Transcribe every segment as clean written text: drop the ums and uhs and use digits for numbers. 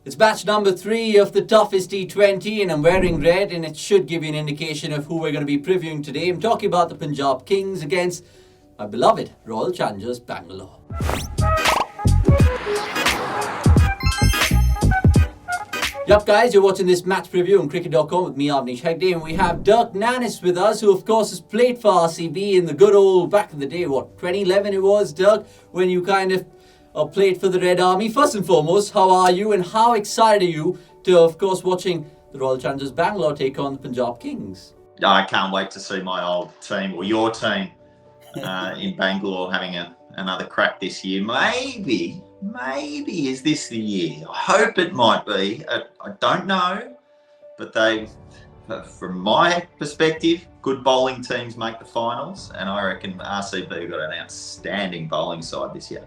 It's batch number 3 of the toughest T20 and I'm wearing red and it should give you an indication of who we're going to be previewing today. I'm talking about the Punjab Kings against my beloved Royal Challengers Bangalore. Yup guys, you're watching this match preview on cricket.com with me, Avnish Hegde, and we have Dirk Nannes with us, who of course has played for RCB in the good old back in the day, 2011 it was, Dirk, when you kind of played for the Red Army. First and foremost, how are you and how excited are you to, of course, watching the Royal Challengers Bangalore take on the Punjab Kings? I can't wait to see my old team, or your team, in Bangalore having another crack this year. Maybe is this the year? I hope it might be. I don't know, but from my perspective, good bowling teams make the finals, and I reckon RCB have got an outstanding bowling side this year.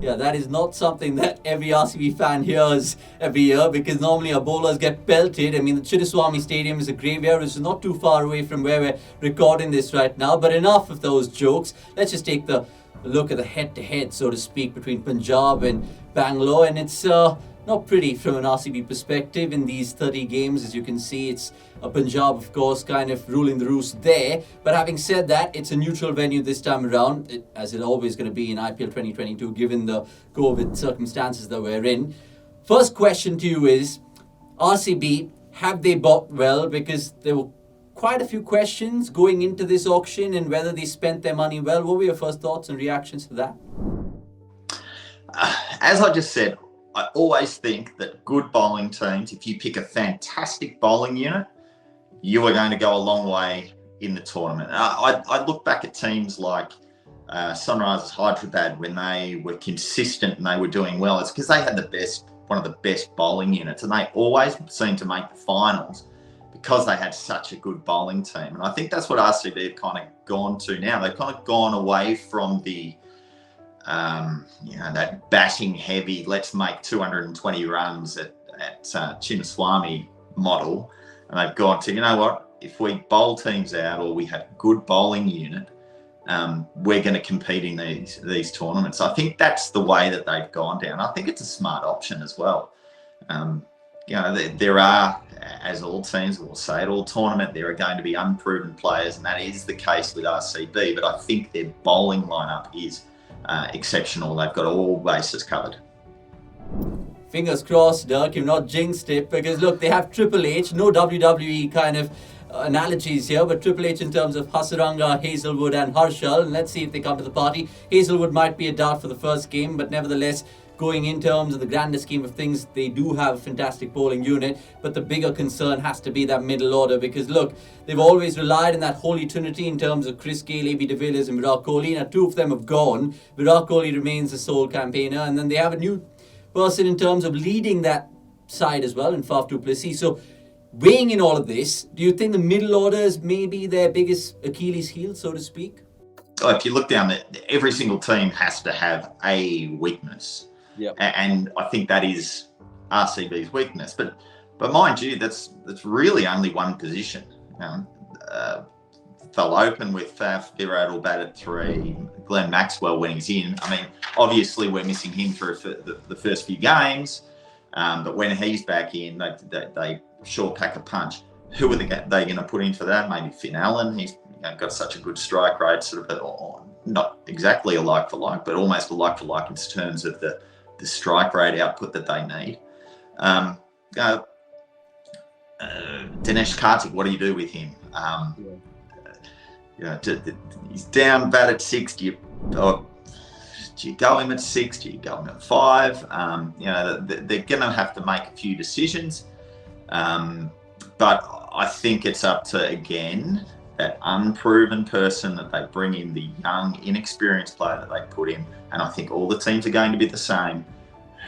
Yeah, that is not something that every RCB fan hears every year, because normally our bowlers get pelted. I mean, the Chinnaswamy Stadium is a graveyard, which is not too far away from where we're recording this right now. But enough of those jokes. Let's just take the look at the head-to-head, so to speak, between Punjab and Bangalore. And it's not pretty from an RCB perspective in these 30 games. As you can see, it's Punjab, of course, kind of ruling the roost there. But having said that, it's a neutral venue this time around, as it's always going to be in IPL 2022, given the COVID circumstances that we're in. First question to you is, RCB, have they bought well? Because there were quite a few questions going into this auction and whether they spent their money well. What were your first thoughts and reactions to that? As I just said, I always think that good bowling teams, if you pick a fantastic bowling unit, you are going to go a long way in the tournament. I look back at teams like Sunrisers Hyderabad when they were consistent and they were doing well. It's because they had one of the best bowling units, and they always seemed to make the finals because they had such a good bowling team. And I think that's what RCB have kind of gone to now. They've kind of gone away from the that batting heavy, let's make 220 runs at Chinnaswamy model, and they've gone to, you know what, if we bowl teams out or we have good bowling unit, we're going to compete in these tournaments. I think that's the way that they've gone down. I think it's a smart option as well. There are, as all teams will say, at all tournament, there are going to be unproven players, and that is the case with RCB, but I think their bowling lineup is exceptional. They've got all bases covered. Fingers crossed, Dirk, you've not jinxed it, because look, they have Triple H, no WWE kind of analogies here, but Triple H in terms of Hasaranga, Hazelwood and Harshal, and let's see if they come to the party. Hazelwood might be a doubt for the first game, but nevertheless, going in terms of the grander scheme of things, they do have a fantastic bowling unit, but the bigger concern has to be that middle order, because look, they've always relied on that holy trinity in terms of Chris Gayle, AB de Villiers and Virat Kohli. Now, 2 of them have gone. Virat Kohli remains the sole campaigner, and then they have a new person in terms of leading that side as well in Faf du Plessis. So, weighing in all of this, do you think the middle order is maybe their biggest Achilles heel, so to speak? Oh, if you look down there, every single team has to have a weakness. Yep. And I think that is RCB's weakness. But mind you, that's really only one position. They'll open with Faf, Virat will bat at 3, Glenn Maxwell when he's in. I mean, obviously we're missing him for the first few games, but when he's back in, they sure pack a punch. Who are they going to put in for that? Maybe Finn Allen. He's got such a good strike rate, sort of not exactly a like for like, but almost a like for like in terms of the strike rate output that they need. Dinesh Karthik, what do you do with him? He's down bat at 6. Do you go him at 6? Do you go him at 5? They're going to have to make a few decisions. But I think it's up to, again, that unproven person that they bring in, the young, inexperienced player that they put in. And I think all the teams are going to be the same.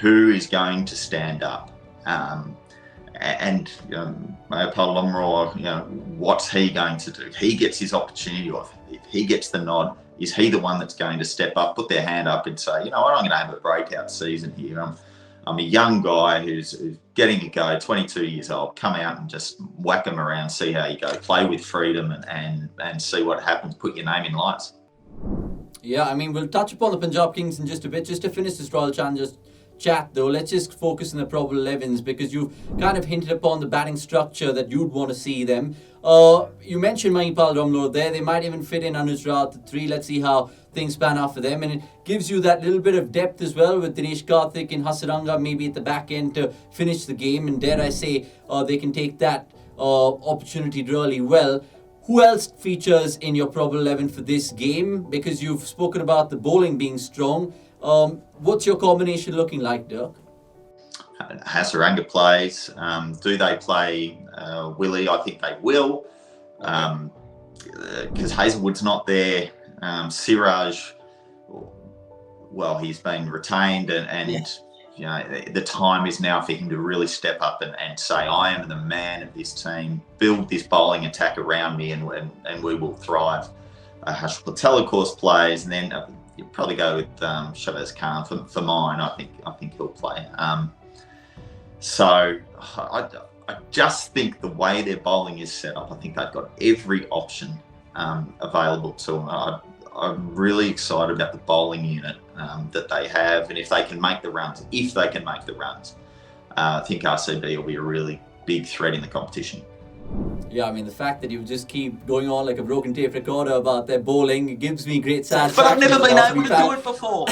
Who is going to stand up? Mayapal Lomro, what's he going to do? If he gets his opportunity, or if he gets the nod, is he the one that's going to step up, put their hand up and say, you know what, I'm going to have a breakout season here. I'm a young guy who's getting a go, 22 years old, come out and just whack them around, see how you go, play with freedom and see what happens, put your name in lights. Yeah, I mean, we'll touch upon the Punjab Kings in just a bit. Just to finish this Royal Challengers chat though, let's just focus on the probable 11s, because you've kind of hinted upon the batting structure that you'd want to see them. You mentioned Mahipal Ramlur there. They might even fit in Anuj Raut at 3. Let's see how things pan out for them. And it gives you that little bit of depth as well with Dinesh Karthik and Hasaranga maybe at the back end to finish the game. And dare I say, they can take that opportunity really well. Who else features in your probable 11 for this game? Because you've spoken about the bowling being strong. What's your combination looking like, Dirk? Hasaranga plays. Do they play Willie? I think they will, because Hazelwood's not there. Siraj, well, he's been retained, and you know, the time is now for him to really step up and say, I am the man of this team, build this bowling attack around me, and we will thrive. Harshal Patel, of course, plays, and then you probably go with Shabazz Khan for mine. I think he'll play. So I just think the way their bowling is set up, I think they've got every option available to them. I'm really excited about the bowling unit that they have, and if they can make the runs, I think RCB will be a really big threat in the competition. Yeah, I mean, the fact that you just keep going on like a broken tape recorder about their bowling gives me great satisfaction. But I've never been able to do it before.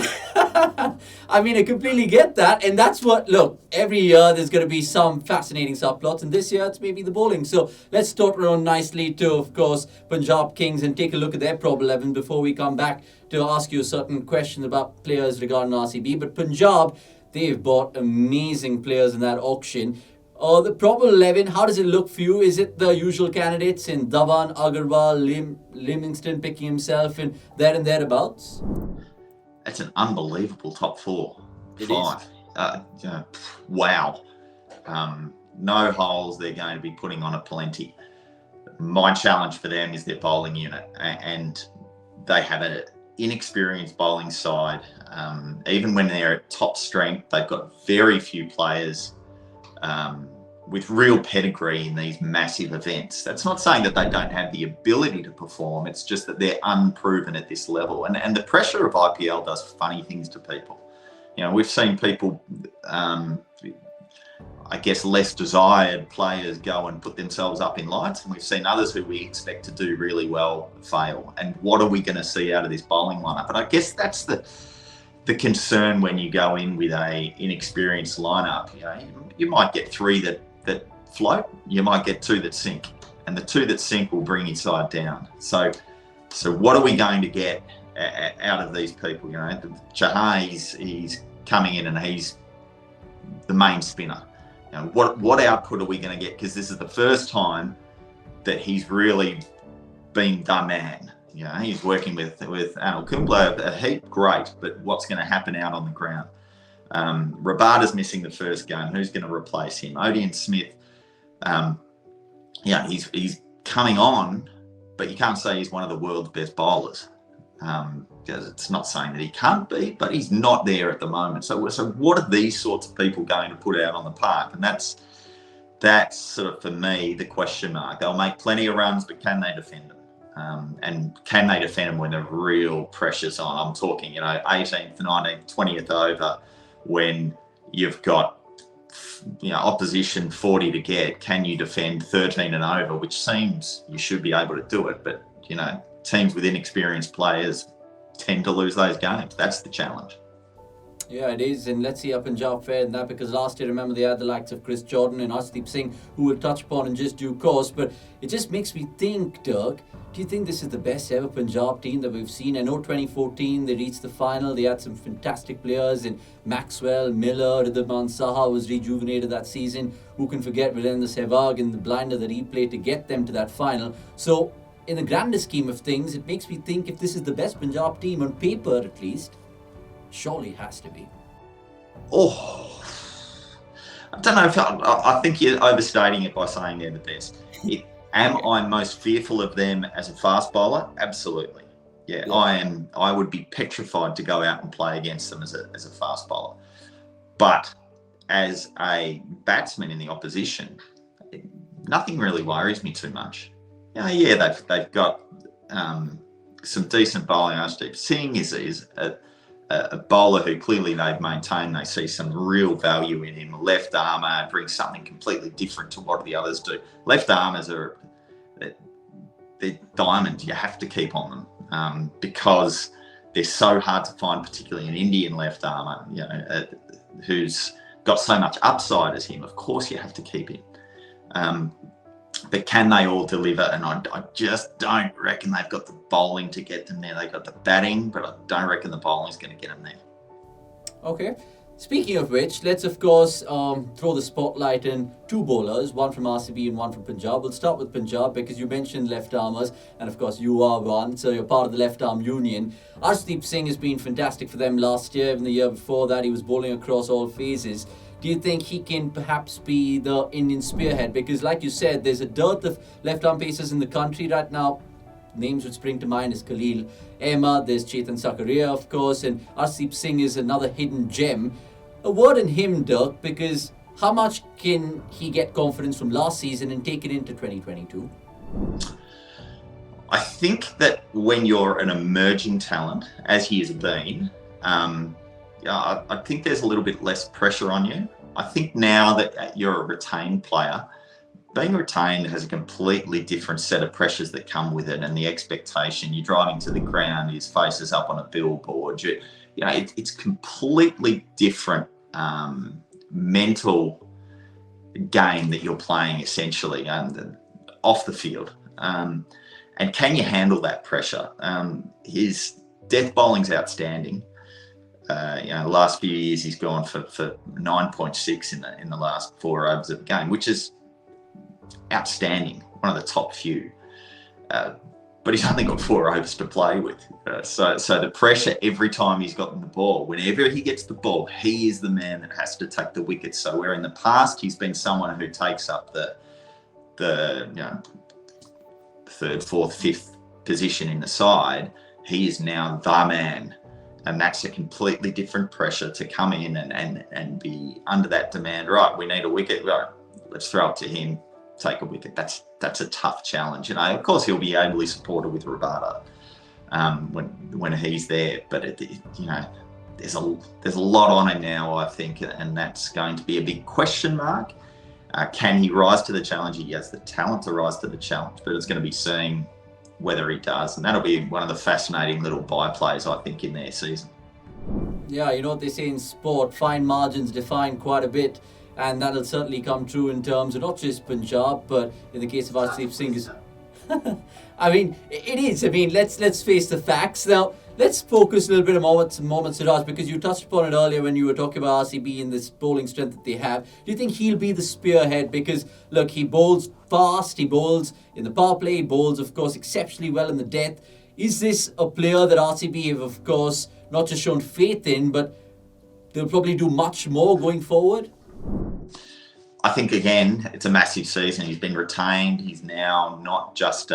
I mean, I completely get that. And that's what, look, every year there's going to be some fascinating subplots. And this year it's maybe the bowling. So let's start around nicely to, of course, Punjab Kings and take a look at their probable 11 before we come back to ask you certain questions about players regarding RCB. But Punjab, they've bought amazing players in that auction. The probable 11, how does it look for you? Is it the usual candidates in Dhawan, Agarwal, Livingston picking himself and thereabouts? That's an unbelievable top 4. It 5. Wow. No holes. They're going to be putting on a plenty. My challenge for them is their bowling unit, and they have an inexperienced bowling side. Even when they're at top strength, they've got very few players with real pedigree in these massive events. That's not saying that they don't have the ability to perform. It's just that they're unproven at this level. And the pressure of IPL does funny things to people. You know, we've seen people, I guess, less desired players go and put themselves up in lights. And we've seen others who we expect to do really well fail. And what are we going to see out of this bowling lineup? And I guess that's the concern when you go in with a inexperienced lineup. You know, you might get 3 that float, you might get 2 that sink, and the 2 that sink will bring your side down. So what are we going to get out of these people? You know, Chahar, he's coming in and he's the main spinner. You know, what output are we going to get? Because this is the first time that he's really been the man. You know, he's working with Anil Kumble a heap, great, but what's going to happen out on the ground? Rabada's missing the first game. Who's going to replace him? Odean Smith, he's coming on, but you can't say he's one of the world's best bowlers. Because it's not saying that he can't be, but he's not there at the moment. So what are these sorts of people going to put out on the park? And that's sort of, for me, the question mark. They'll make plenty of runs, but can they defend them? And can they defend them when the real pressure's on? I'm talking, 18th, 19th, 20th over, when you've got, opposition 40 to get. Can you defend 13 and over, which seems you should be able to do it, but, teams with inexperienced players tend to lose those games. That's the challenge. Yeah, it is, and let's see how Punjab fared in that, because last year, remember, they had the likes of Chris Jordan and Arshdeep Singh, who we'll touch upon in just due course, but it just makes me think, Dirk, do you think this is the best ever Punjab team that we've seen? I know 2014, they reached the final, they had some fantastic players in Maxwell, Miller, Ridhaman Saha was rejuvenated that season. Who can forget Virendra Sehwag and the blinder that he played to get them to that final? So, in the grander scheme of things, it makes me think if this is the best Punjab team, on paper at least, surely it has to be. Oh, I don't know if I think you're overstating it by saying they're the best. Am I most fearful of them as a fast bowler? Absolutely. Yeah, I would be petrified to go out and play against them as a fast bowler. But as a batsman in the opposition, nothing really worries me too much. They've got some decent bowling. Arshdeep Singh is a bowler who clearly they've maintained they see some real value in him. Left armour brings something completely different to what the others do. Left armours they're diamonds. You have to keep on them because they're so hard to find, particularly an Indian left armour, who's got so much upside as him. Of course, you have to keep him. But can they all deliver? And I just don't reckon they've got the bowling to get them there. They've got the batting, but I don't reckon the bowling's going to get them there. Okay. Speaking of which, let's of course throw the spotlight in two bowlers, one from RCB and one from Punjab. We'll start with Punjab because you mentioned left armers, and of course you are one, so you're part of the left arm union. Arshdeep Singh has been fantastic for them last year, even the year before that. He was bowling across all phases. Do you think he can perhaps be the Indian spearhead? Because like you said, there's a dearth of left arm pacers in the country right now. Names which spring to mind is Khalil Ahmed, there's Chetan Sakaria, of course, and Arshdeep Singh is another hidden gem. A word on him, Dirk, because how much can he get confidence from last season and take it into 2022? I think that when you're an emerging talent, as he has been, I think there's a little bit less pressure on you. I think now that you're a retained player, being retained has a completely different set of pressures that come with it, and the expectation. You're driving to the ground, his face is up on a billboard. It's completely different mental game that you're playing essentially off the field. And can you handle that pressure? His death bowling's outstanding. The last few years he's gone for 9.6 in the last 4 overs of the game, which is outstanding, one of the top few. But he's only got 4 overs to play with. So the pressure every time he's gotten the ball, whenever he gets the ball, he is the man that has to take the wicket. So where in the past he's been someone who takes up the 3rd, 4th, 5th position in the side, he is now the man. And that's a completely different pressure to come in and be under that demand. Right, we need a wicket. Right, let's throw it to him, take a wicket. That's a tough challenge. Of course, he'll be ably supported with Rabada when he's there. But there's a lot on him now, I think, and that's going to be a big question mark. Can he rise to the challenge? He has the talent to rise to the challenge, but it's going to be seeing whether he does, and that'll be one of the fascinating little byplays, I think, in their season. Yeah, you know what they say in sport, fine margins define quite a bit, and that'll certainly come true in terms of not just Punjab, but in the case of Arshdeep Singh. I mean, it is. I mean, let's face the facts. Now, let's focus a little bit on Mohammed Siraj, because you touched upon it earlier when you were talking about RCB and this bowling strength that they have. Do you think he'll be the spearhead? Because, look, he bowls fast, he bowls in the power play, he bowls, of course, exceptionally well in the death. Is this a player that RCB have, of course, not just shown faith in, but they'll probably do much more going forward? I think, again, it's a massive season. He's been retained. He's now not just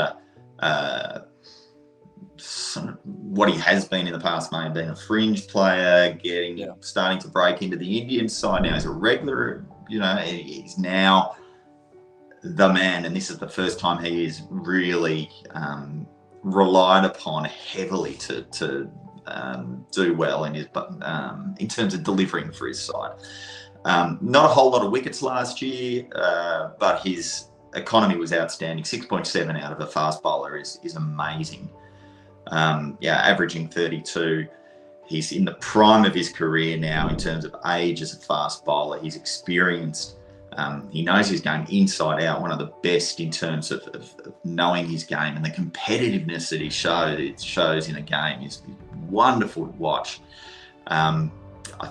what he has been in the past, may have been a fringe player, starting to break into the Indian side. Now he's a regular, he's now the man, and this is the first time he is really relied upon heavily to do well in terms of delivering for his side. Not a whole lot of wickets last year, but his economy was outstanding. 6.7 out of a fast bowler is amazing. Averaging 32. He's in the prime of his career now in terms of age as a fast bowler. He's experienced. He knows his game inside out. One of the best in terms of knowing his game, and the competitiveness that he shows in a game is wonderful to watch. I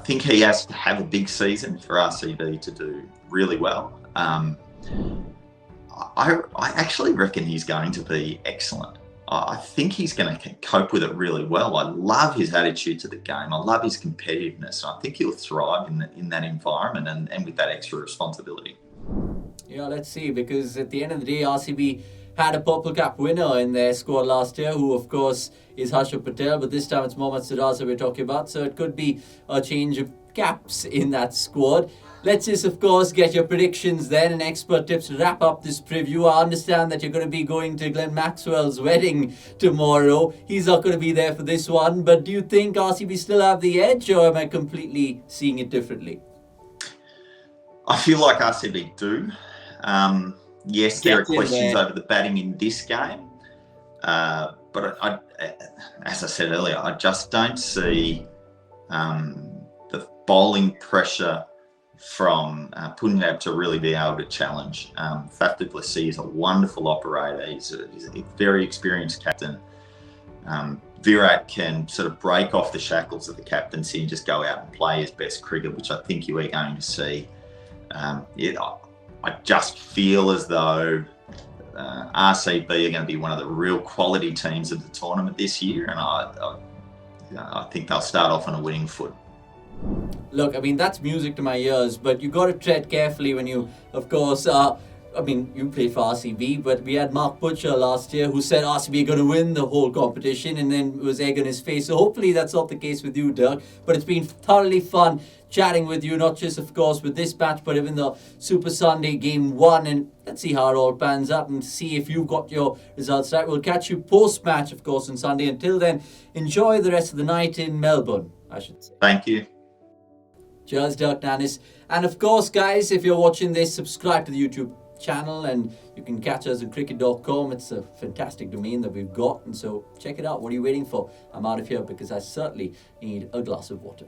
think he has to have a big season for RCB to do really well. I actually reckon he's going to be excellent. I think he's going to cope with it really well. I love his attitude to the game. I love his competitiveness. I think he'll thrive in that environment and with that extra responsibility. Yeah, let's see, because at the end of the day, RCB had a Purple Cap winner in their squad last year, who of course is Harshdeep Patel, but this time it's Mohammed Siraj that we're talking about, so it could be a change of caps in that squad. let's just, of course, get your predictions then and expert tips to wrap up this preview. I understand that you're going to be going to Glenn Maxwell's wedding tomorrow. He's not going to be there for this one, but do you think RCB still have the edge, or am I completely seeing it differently? I feel like RCB do. Yes, there are questions over the batting in this game, but I, as I said earlier, I just don't see the bowling pressure from Punjab to really be able to challenge. Faf du Plessis is a wonderful operator. He's a very experienced captain. Virat can sort of break off the shackles of the captaincy and just go out and play his best cricket, which I think you are going to see. I just feel as though RCB are going to be one of the real quality teams of the tournament this year, and I think they'll start off on a winning foot. Look, I mean, that's music to my ears, but you got to tread carefully when you, of course, you played for RCB, but we had Mark Butcher last year who said RCB are going to win the whole competition and then was egg on his face. So hopefully that's not the case with you, Dirk. But it's been thoroughly fun chatting with you, not just, of course, with this match, but even the Super Sunday Game 1. And let's see how it all pans out and see if you got your results right. We'll catch you post-match, of course, on Sunday. Until then, enjoy the rest of the night in Melbourne, I should say. Thank you. Cheers, Dirk Nannes. And of course, guys, if you're watching this, subscribe to the YouTube channel and you can catch us at cricket.com. It's a fantastic domain that we've got, and so check it out. What are you waiting for? I'm out of here because I certainly need a glass of water.